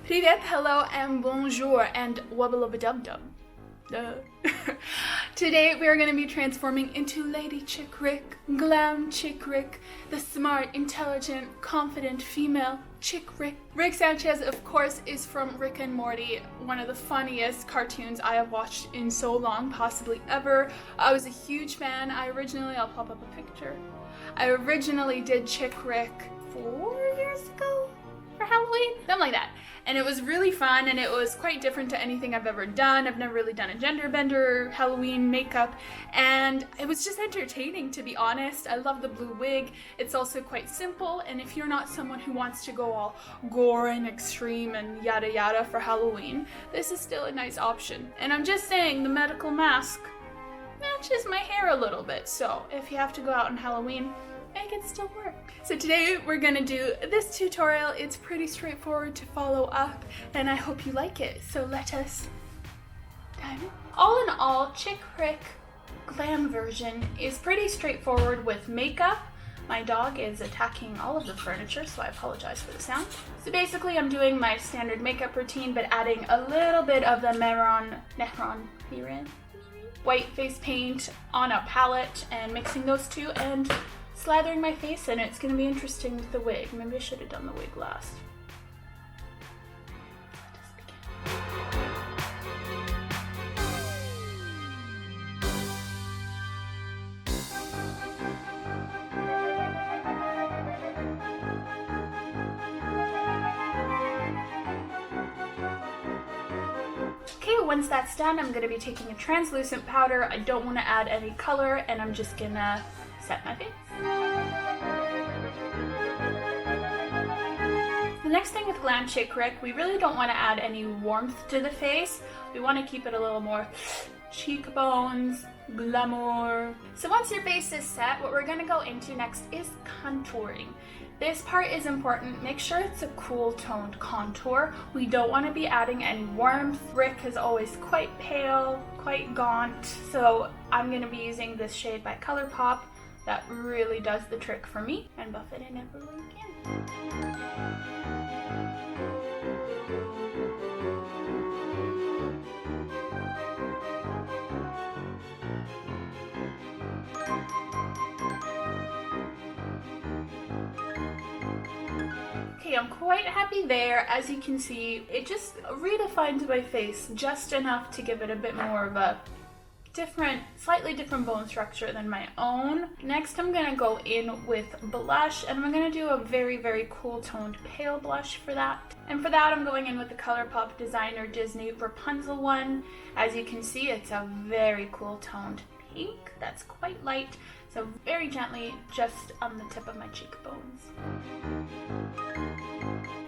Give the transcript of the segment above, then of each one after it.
Привет, hello, and bonjour, and wubba-lubba-dub-dub. Today we are going to be transforming into Lady Chick Rick, Glam Chick Rick, the smart, intelligent, confident female Chick Rick. Rick Sanchez, of course, is from Rick and Morty, one of the funniest cartoons I have watched in so long, possibly ever. I was a huge fan. I'll pop up a picture. I originally did Chick Rick 4 years ago for Halloween, something like that. And it was really fun, and it was quite different to anything I've ever done. I've never really done a gender bender Halloween makeup, and it was just entertaining, to be honest. I love the blue wig. It's also quite simple, and if you're not someone who wants to go all gore and extreme and yada yada for Halloween, this is still a nice option. And I'm just saying, the medical mask matches my hair a little bit, so if you have to go out on Halloween, it can still work. So today we're gonna do this tutorial. It's pretty straightforward to follow up, and I hope you like it. So let us dive in. All in all, Chick Rick Glam version is pretty straightforward with makeup. My dog is attacking all of the furniture, so I apologize for the sound. So basically I'm doing my standard makeup routine, but adding a little bit of the Mehron white face paint on a palette and mixing those two and slathering my face in it. It's going to be interesting with the wig. Maybe I should have done the wig last. Okay, once that's done, I'm going to be taking a translucent powder. I don't want to add any color, and I'm just going to set my face. The next thing with Glam Chick Rick, we really don't want to add any warmth to the face. We want to keep it a little more cheekbones, glamour. So once your face is set, what we're going to go into next is contouring. This part is important. Make sure it's a cool toned contour. We don't want to be adding any warmth. Rick is always quite pale, quite gaunt, so I'm going to be using this shade by ColourPop. That really does the trick for me, and buff it in everywhere you can. Okay, I'm quite happy there. As you can see, it just redefines my face just enough to give it a bit more of a slightly different bone structure than my own. Next, I'm gonna go in with blush, and I'm gonna do a very, very cool toned pale blush for that. And for that, I'm going in with the ColourPop Designer Disney Rapunzel one. As you can see, it's a very cool toned pink that's quite light, so very gently just on the tip of my cheekbones.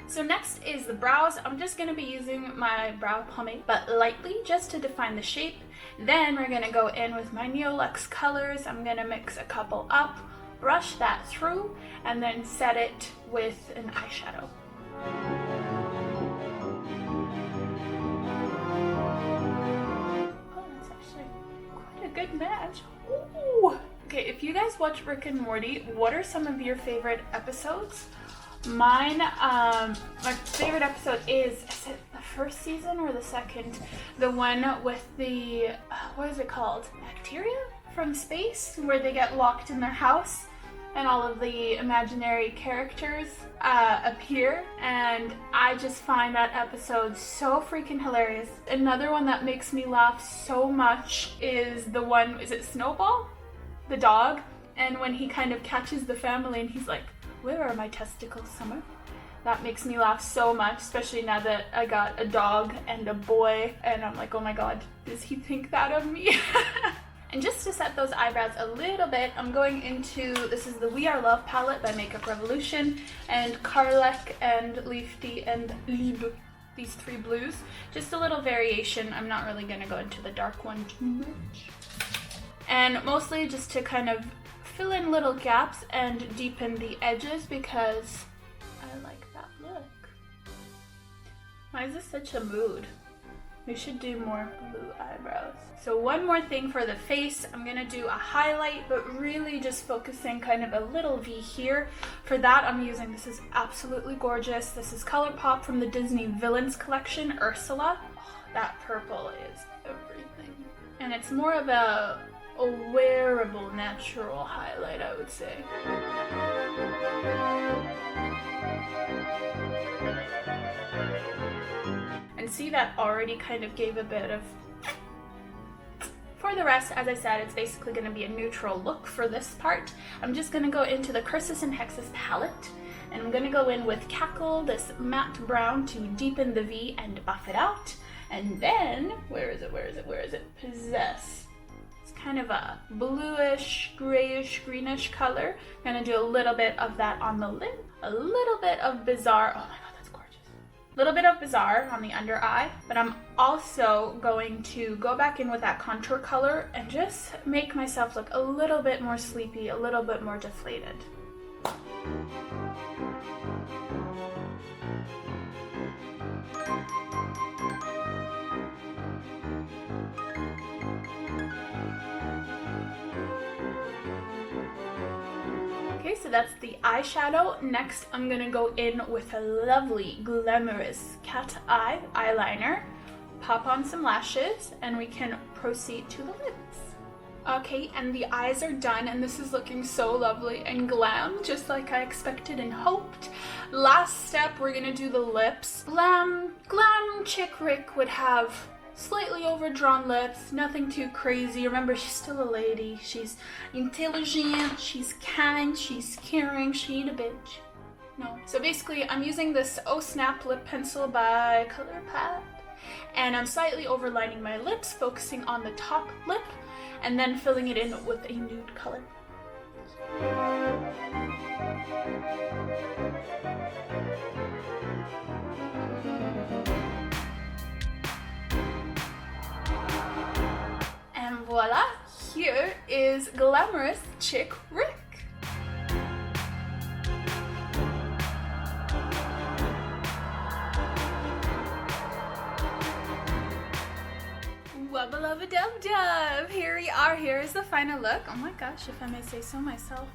So next is the brows. I'm just going to be using my brow pomade, but lightly, just to define the shape. Then we're going to go in with my Neolux colors. I'm going to mix a couple up, brush that through, and then set it with an eyeshadow. Oh, that's actually quite a good match. Ooh. Okay, if you guys watch Rick and Morty, what are some of your favorite episodes? Mine, my favorite episode is it the first season or the second? The one with the, what is it called? Bacteria from space, where they get locked in their house and all of the imaginary characters appear, and I just find that episode so freaking hilarious. Another one that makes me laugh so much is the one, is it Snowball? The dog, and when he kind of catches the family and he's like, "Where are my testicles, Summer?" That makes me laugh so much, especially now that I got a dog and a boy, and I'm like, oh my god, does he think that of me? And just to set those eyebrows a little bit, I'm going into, this is the We Are Love palette by Makeup Revolution, and Karlek and Leafty and Liebe, these three blues. Just a little variation. I'm not really going to go into the dark one too much. And mostly just to kind of fill in little gaps and deepen the edges, because I like that look. Why is this such a mood? We should do more blue eyebrows. So one more thing for the face, I'm gonna do a highlight, but really just focusing kind of a little V here. For that, I'm using, this is absolutely gorgeous. This is ColourPop from the Disney Villains collection, Ursula. Oh, that purple is everything. And it's more of a wearable, natural highlight, I would say. And see, that already kind of gave a bit of... For the rest, as I said, it's basically going to be a neutral look for this part. I'm just going to go into the Curses and Hexes palette, and I'm going to go in with Cackle, this matte brown, to deepen the V and buff it out. And then, where is it? Possess. It's kind of a bluish, grayish, greenish color. I'm going to do a little bit of that on the lid, a little bit of Bizarre. Oh my god. Little bit of Bizarre on the under eye, but I'm also going to go back in with that contour color and just make myself look a little bit more sleepy, a little bit more deflated. Okay, so that's the eyeshadow. Next, I'm gonna go in with a lovely, glamorous cat eye eyeliner, pop on some lashes, and we can proceed to the lips. Okay, and the eyes are done, and this is looking so lovely and glam, just like I expected and hoped. Last step, we're gonna do the lips. Glam Chick Rick would have slightly overdrawn lips, nothing too crazy. Remember, she's still a lady. She's intelligent, she's kind, she's caring, she ain't a bitch. No. So basically, I'm using this Oh Snap lip pencil by ColourPop, and I'm slightly overlining my lips, focusing on the top lip, and then filling it in with a nude color. And voila, here is Glamorous Chick Rick. Wubba lubba dub dub. Here we are. Here is the final look. Oh my gosh, if I may say so myself.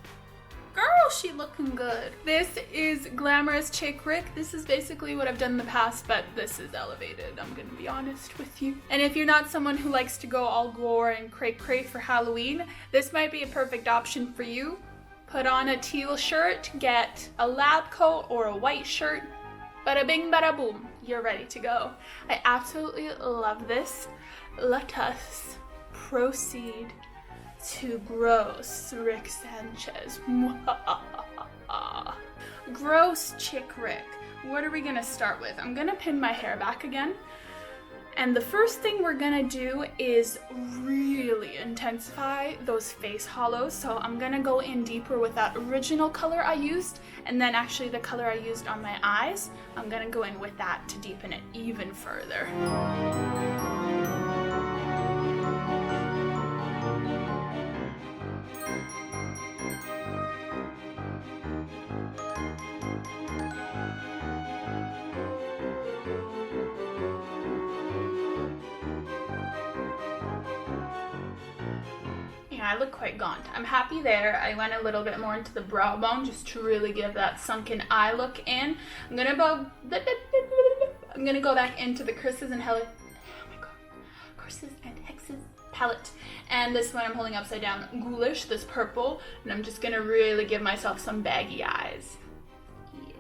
Girl, she looking good. This is Glamorous Chick Rick. This is basically what I've done in the past, but this is elevated, I'm gonna be honest with you. And if you're not someone who likes to go all gore and cray for Halloween, this might be a perfect option for you. Put on a teal shirt, get a lab coat or a white shirt, bada bing bada boom, you're ready to go. I absolutely love this. Let us proceed to gross Rick Sanchez. Gross Chick Rick. What are we gonna start with? I'm gonna pin my hair back again. And the first thing we're gonna do is really intensify those face hollows. So I'm gonna go in deeper with that original color I used, and then actually the color I used on my eyes, I'm gonna go in with that to deepen it even further. I look quite gaunt. I'm happy there. I went a little bit more into the brow bone just to really give that sunken eye look in. I'm gonna go back into the Curses and Hexes palette. And this one I'm holding upside down, Ghoulish, this purple. And I'm just gonna really give myself some baggy eyes. Yeah.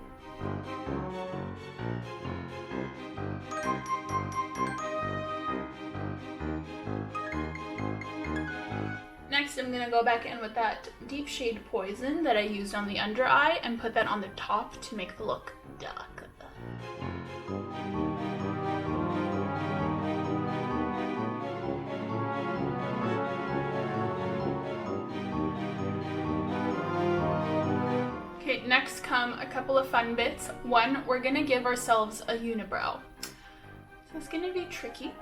Next, I'm going to go back in with that deep shade Poison that I used on the under eye and put that on the top to make the look darker. Okay, next come a couple of fun bits. One, we're going to give ourselves a unibrow. So it's going to be tricky.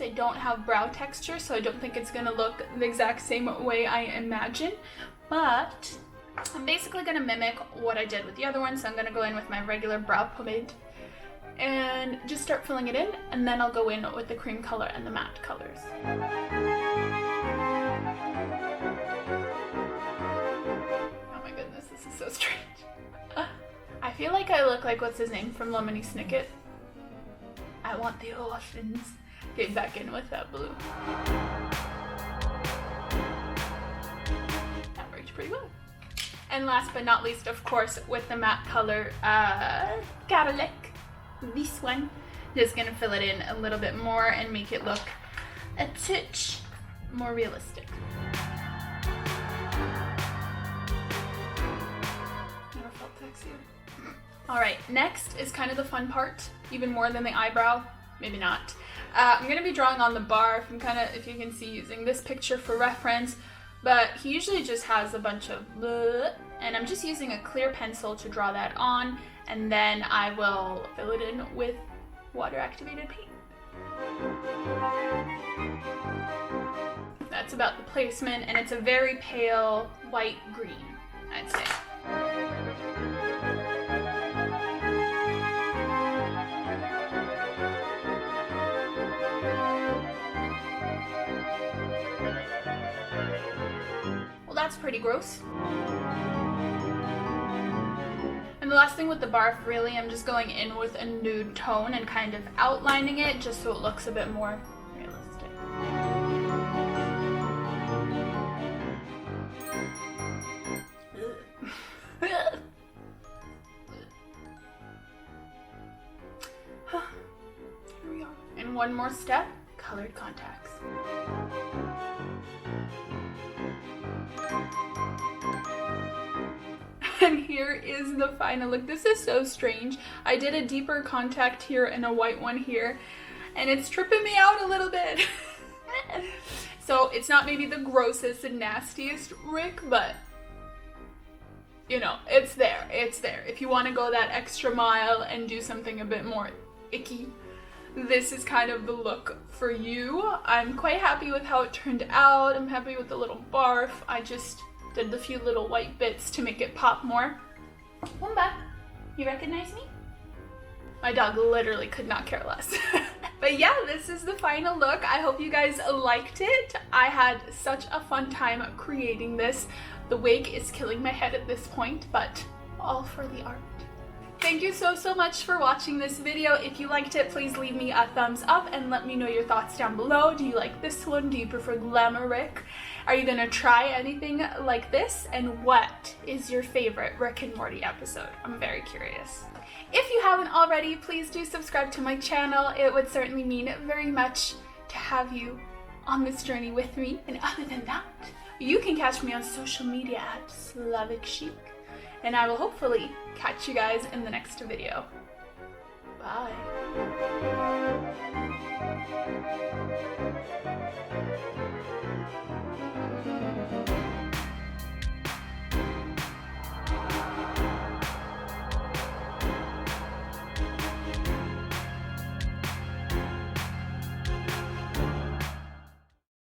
I don't have brow texture, so I don't think it's gonna look the exact same way I imagine, but I'm basically gonna mimic what I did with the other one. So I'm gonna go in with my regular brow pomade and just start filling it in, and then I'll go in with the cream color and the matte colors. Oh my goodness, this is so strange. I feel like I look like, what's his name from Lemony Snicket? I want the oceans. Get back in with that blue. That worked pretty well. And last but not least, of course, with the matte color, Garlic. This one. Just gonna fill it in a little bit more and make it look a touch more realistic. Never felt sexier. Alright, next is kind of the fun part, even more than the eyebrow. Maybe not. I'm gonna be drawing on the barf. I'm kind of, if you can see, using this picture for reference, but he usually just has a bunch of bleh, and I'm just using a clear pencil to draw that on, and then I will fill it in with water activated paint. That's about the placement, and it's a very pale white green, I'd say. Well, that's pretty gross. And the last thing with the barf, really, I'm just going in with a nude tone and kind of outlining it just so it looks a bit more realistic. Here we are. And one more step, colored contacts. And here is the final look. This is so strange. I did a deeper contact here and a white one here, and it's tripping me out a little bit. So it's not maybe the grossest and nastiest Rick, but you know, it's there. It's there. If you want to go that extra mile and do something a bit more icky, this is kind of the look for you. I'm quite happy with how it turned out. I'm happy with the little barf. I just did the few little white bits to make it pop more. Wumba, you recognize me? My dog literally could not care less. But yeah, this is the final look. I hope you guys liked it. I had such a fun time creating this. The wig is killing my head at this point, but all for the art. Thank you so much for watching this video. If you liked it, please leave me a thumbs up and let me know your thoughts down below. Do you like this one? Do you prefer Glamour Rick? Are you gonna try anything like this? And what is your favorite Rick and Morty episode? I'm very curious. If you haven't already, please do subscribe to my channel. It would certainly mean very much to have you on this journey with me. And other than that, you can catch me on social media at Slavic Chic. And I will hopefully catch you guys in the next video. Bye.